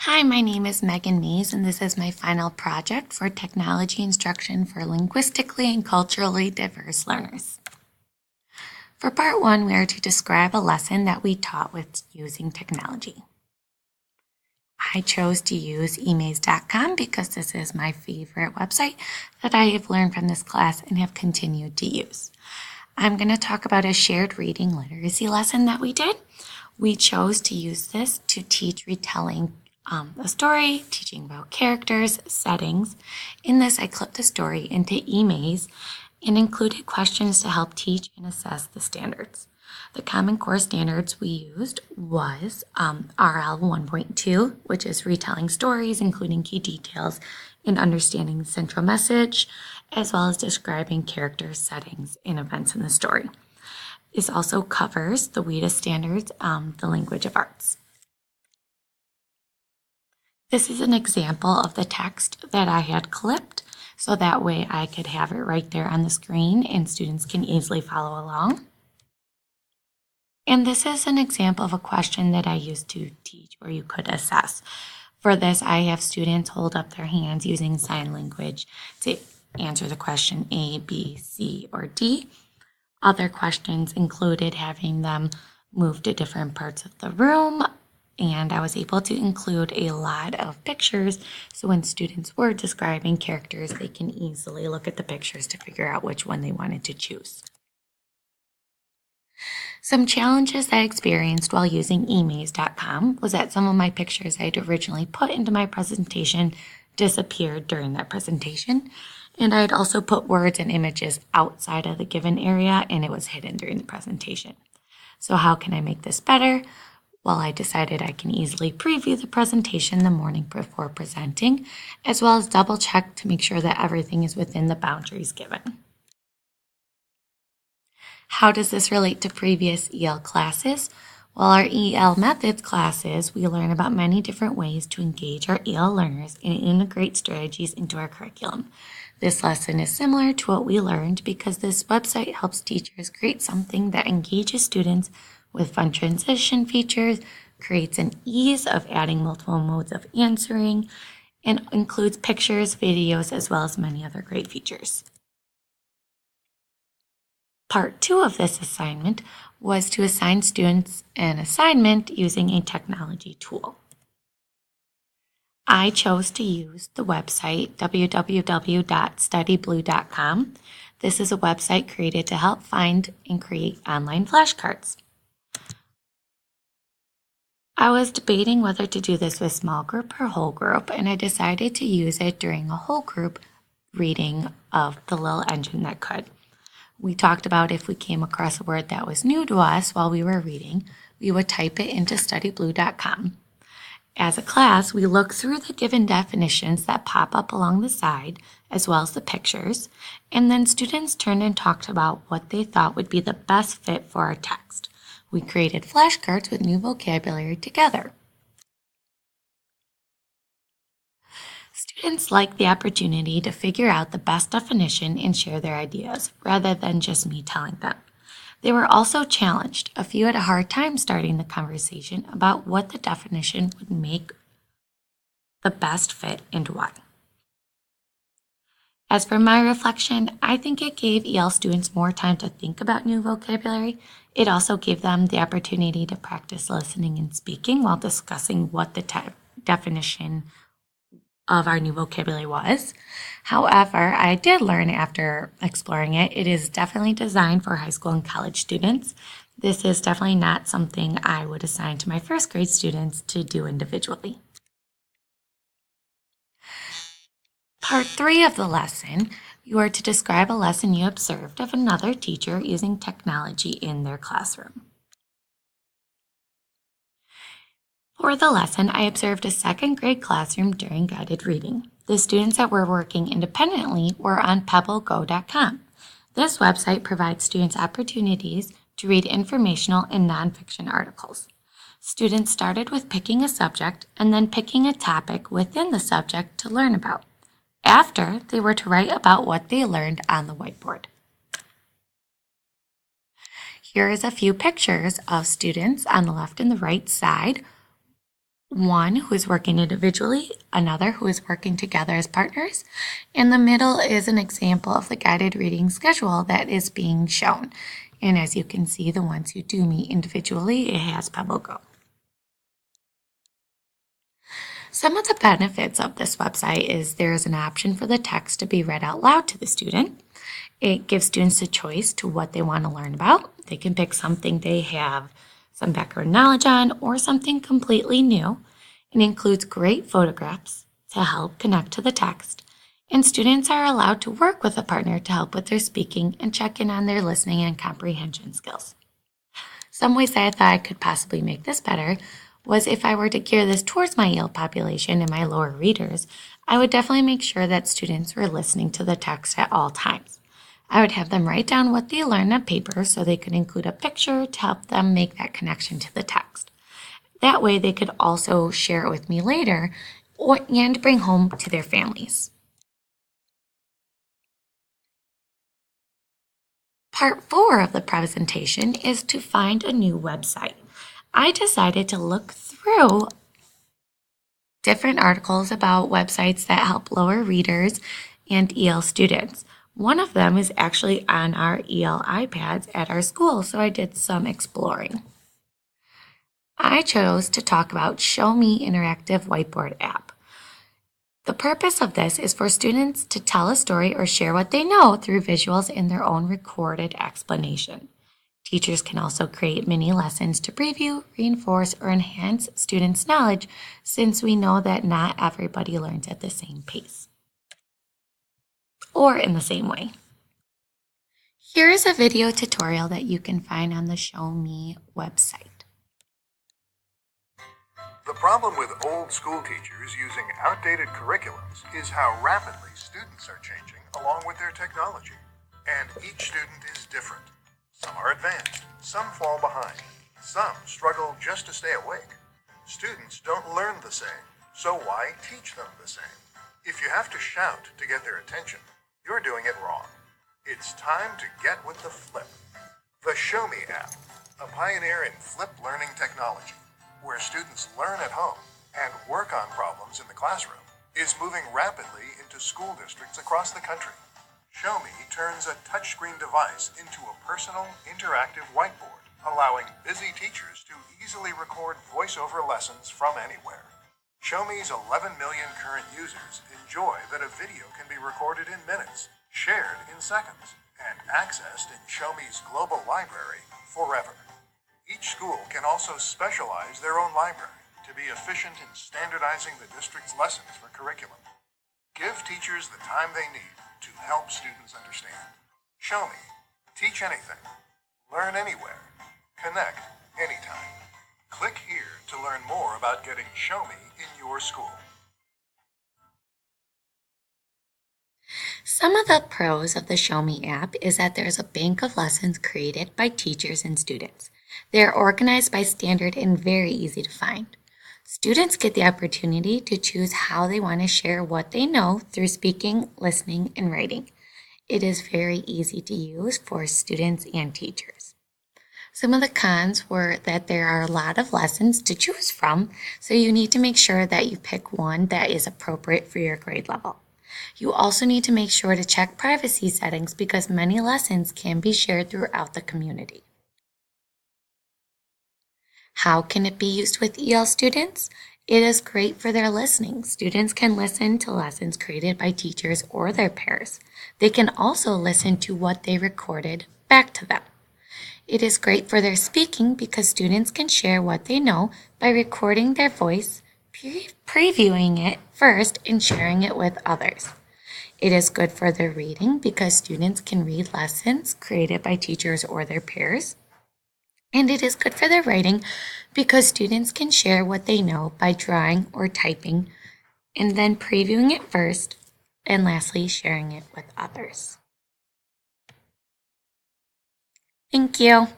Hi, my name is Maize, and this is my final project for technology instruction for linguistically and culturally diverse learners. For part one, we are to describe a lesson that we taught with using technology. I chose to use Maize.com because this is my favorite website that I have learned from this class and have continued to use. I'm going to talk about a shared reading literacy lesson that we did. We chose to use this to teach retelling a story, teaching about characters, settings. In this, I clipped the story into Maize and included questions to help teach and assess the standards. The Common Core standards we used was RL 1.2, which is retelling stories, including key details and understanding the central message, as well as describing characters, settings, and events in the story. This also covers the WIDA standards, the language of arts. This is an example of the text that I had clipped, so that way I could have it right there on the screen and students can easily follow along. And this is an example of a question that I used to teach where you could assess. For this, I have students hold up their hands using sign language to answer the question A, B, C, or D. Other questions included having them move to different parts of the room, and I was able to include a lot of pictures, so when students were describing characters, they can easily look at the pictures to figure out which one they wanted to choose. Some challenges I experienced while using Maize.com was that some of my pictures I had originally put into my presentation disappeared during that presentation, and I had also put words and images outside of the given area, and it was hidden during the presentation. So how can I make this better? Well, I decided I can easily preview the presentation the morning before presenting, as well as double check to make sure that everything is within the boundaries given. How does this relate to previous EL classes? Well, our EL methods classes, we learn about many different ways to engage our EL learners and integrate strategies into our curriculum. This lesson is similar to what we learned because this website helps teachers create something that engages students with fun transition features, creates an ease of adding multiple modes of answering, and includes pictures, videos, as well as many other great features. Part 2 of this assignment was to assign students an assignment using a technology tool. I chose to use the website www.studyblue.com. This is a website created to help find and create online flashcards. I was debating whether to do this with small group or whole group, and I decided to use it during a whole group reading of The Little Engine That Could. We talked about if we came across a word that was new to us while we were reading, we would type it into studyblue.com. As a class, we look through the given definitions that pop up along the side, as well as the pictures, and then students turned and talked about what they thought would be the best fit for our text. We created flashcards with new vocabulary together. Students like the opportunity to figure out the best definition and share their ideas, rather than just me telling them. They were also challenged. A few had a hard time starting the conversation about what the definition would make the best fit and why. As for my reflection, I think it gave EL students more time to think about new vocabulary. It also gave them the opportunity to practice listening and speaking while discussing what the definition of our new vocabulary was. However, I did learn after exploring it, it is definitely designed for high school and college students. This is definitely not something I would assign to my first grade students to do individually. Part 3 of the lesson, you are to describe a lesson you observed of another teacher using technology in their classroom. For the lesson, I observed a second grade classroom during guided reading. The students that were working independently were on pebblego.com. This website provides students opportunities to read informational and nonfiction articles. Students started with picking a subject and then picking a topic within the subject to learn about. After, they were to write about what they learned on the whiteboard. Here is a few pictures of students on the left and the right side one who is working individually, another who is working together as partners, and the middle is an example of the guided reading schedule that is being shown. And as you can see, the ones who do meet individually, it has Pebble Go. Some of the benefits of this website is there is an option for the text to be read out loud to the student. It gives students a choice to what they want to learn about. They can pick something they have some background knowledge on or something completely new. It includes great photographs to help connect to the text, and students are allowed to work with a partner to help with their speaking and check in on their listening and comprehension skills. Some ways that I thought I could possibly make this better was if I were to gear this towards my EL population and my lower readers, I would definitely make sure that students were listening to the text at all times. I would have them write down what they learned on paper so they could include a picture to help them make that connection to the text. That way they could also share it with me later and bring home to their families. Part 4 of the presentation is to find a new website. I decided to look through different articles about websites that help lower readers and EL students. One of them is actually on our EL iPads at our school, so I did some exploring. I chose to talk about Show Me Interactive Whiteboard app. The purpose of this is for students to tell a story or share what they know through visuals in their own recorded explanation. Teachers can also create mini lessons to preview, reinforce, or enhance students' knowledge, since we know that not everybody learns at the same pace or in the same way. Here is a video tutorial that you can find on the Show Me website. The problem with old school teachers using outdated curriculums is how rapidly students are changing along with their technology. And each student is different. Some are advanced, some fall behind, some struggle just to stay awake. Students don't learn the same, so why teach them the same? If you have to shout to get their attention, you're doing it wrong. It's time to get with the flip. The Show Me app, a pioneer in flip learning technology, where students learn at home and work on problems in the classroom, is moving rapidly into school districts across the country. Show Me turns a touchscreen device into a personal, interactive whiteboard, allowing busy teachers to easily record voiceover lessons from anywhere. Show Me's 11 million current users enjoy that a video can be recorded in minutes, shared in seconds, and accessed in Show Me's global library forever. Each school can also specialize their own library to be efficient in standardizing the district's lessons for curriculum. Give teachers the time they need to help students understand. Show Me. Teach anything. Learn anywhere. Connect anytime. Click here to learn more about getting Show Me in your school. Some of the pros of the Show Me app is that there's a bank of lessons created by teachers and students. They are organized by standard and very easy to find. Students get the opportunity to choose how they want to share what they know through speaking, listening, and writing. It is very easy to use for students and teachers. Some of the cons were that there are a lot of lessons to choose from, so you need to make sure that you pick one that is appropriate for your grade level. You also need to make sure to check privacy settings because many lessons can be shared throughout the community. How can it be used with EL students? It is great for their listening. Students can listen to lessons created by teachers or their peers. They can also listen to what they recorded back to them. It is great for their speaking because students can share what they know by recording their voice, previewing it first, and sharing it with others. It is good for their reading because students can read lessons created by teachers or their peers. And it is good for their writing because students can share what they know by drawing or typing, and then previewing it first, and lastly, sharing it with others. Thank you.